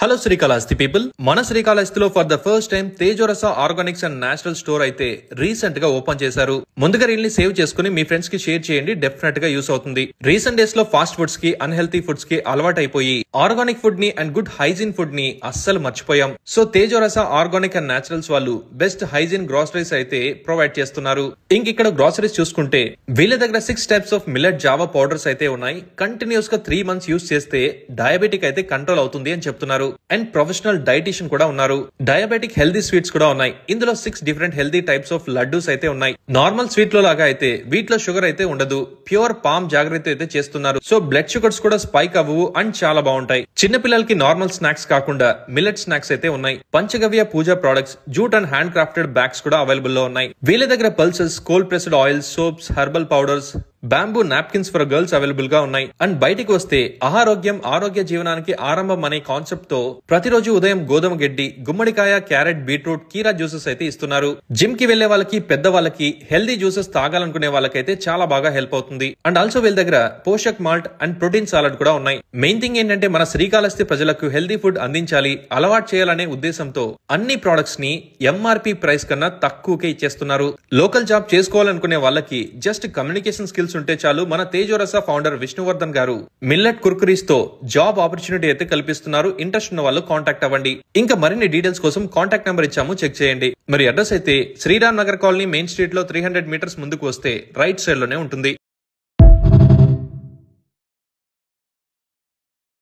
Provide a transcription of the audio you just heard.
Hello Srikalahasti people, మన శ్రీకాళహస్తిలో for the first time Tejorasa organics and natural store అయితే recent గా ఓపెన్ చేశారు. ముందుగా రీల్ని సేవ్ చేసుకుని మీ ఫ్రెండ్స్ కి షేర్ చేయండి, డెఫినెట్ గా యూస్ అవుతుంది. రీసెంట్ డేస్ లో ఫాస్ట్ ఫుడ్స్ కి, అన్హెల్తీ ఫుడ్స్ కి అలవాటు అయిపోయి ఆర్గానిక్ ఫుడ్ ని అండ్ గుడ్ హైజీన్ ఫుడ్ ని అస్సలు మర్చిపోయాం. So Tejorasa organic and naturals వాళ్ళు బెస్ట్ హైజీన్ గ్రాసరీస్ అయితే ప్రొవైడ్ చేస్తున్నారు. ఇక్కడ గ్రాసరీస్ చూసుకుంటే వీళ్ళ దగ్గర 6 types of millet Java powders అయితే ఉన్నాయి. కంటిన్యూస్ గా 3 months యూస్ చేస్తే డయాబెటిక్ అయితే కంట్రోల్ అవుతుంది అని చెప్తున్నారు. అండ్ ప్రొఫెషనల్ డైటీషియన్ కూడా ఉన్నారు. డయాబెటిక్ హెల్దీ స్వీట్స్ కూడా ఉన్నాయి. ఇందులో 6 different healthy types of laddoos అయితే ఉన్నాయి. నార్మల్ స్వీట్ లో లాగా అయితే వీటిలో షుగర్ అయితే ఉండదు. ప్యూర్ పామ్ జాగ్రత్త అయితే చేస్తున్నారు. సో బ్లడ్ షుగర్స్ కూడా స్పైక్ అవ్వవు అండ్ చాలా బాగుంటాయి. చిన్న పిల్లలకి నార్మల్ స్నాక్స్ కాకుండా మిల్లెట్ స్నాక్స్ అయితే ఉన్నాయి. Panchagavya puja products, jute and handcrafted bags కూడా అవైలబుల్ లో ఉన్నాయి. వీళ్ళ దగ్గర pulses, cold pressed oils, soaps, herbal powders, bamboo napkins for girls available గా ఉన్నాయి. అండ్ బయటికి వస్తే ఆరోగ్యం ఆరోగ్య జీవనానికి ఆరంభం అనే కాన్సెప్ట్ తో ప్రతిరోజు ఉదయం గోధుమ గడ్డి, గుమ్మడికాయ, క్యారెట్, బీట్రూట్, కీరా జ్యూసెస్ అయితే ఇస్తున్నారు. జిమ్ కి వెళ్లే వాళ్ళకి, పెద్ద వాళ్ళకి హెల్దీ జ్యూసెస్ తాగాలనుకునే వాళ్ళకైతే చాలా బాగా హెల్ప్ అవుతుంది. అండ్ ఆల్సో వీళ్ళ దగ్గర పోషక్ మాల్ట్ అండ్ ప్రోటీన్ సాలడ్ కూడా ఉన్నాయి. మెయిన్ థింగ్ ఏంటంటే మన శ్రీకాళహస్తి ప్రజలకు హెల్దీ ఫుడ్ అందించాలి, అలవాటు చేయాలనే ఉద్దేశంతో అన్ని ప్రొడక్ట్స్ ని ఎంఆర్పి ప్రైస్ కన్నా తక్కువకే ఇచ్చేస్తున్నారు. లోకల్ జాబ్ చేసుకోవాలనుకునే వాళ్ళకి జస్ట్ కమ్యూనికేషన్ స్కిల్స్ ఉంటే చాలు. మన తేజోరస ఫౌండర్ విష్ణువర్ధన్ గారు మిల్లెట్ కుర్కురీస్ తో జాబ్ ఆపర్చునిటీ అయితే కల్పిస్తున్నారు. ఇంట్రెస్ట్ ఉన్న వాళ్ళు కాంటాక్ట్ అవ్వండి. ఇంకా మరిన్ని డీటెయిల్స్ కోసం కాంటాక్ట్ నెంబర్ ఇచ్చాము, చెక్ చేయండి. మరి అడ్రస్ అయితే Sriram Nagar colony, main street లో 300 meters ముందుకు వస్తే రైట్ సైడ్ లోనే ఉంటుంది.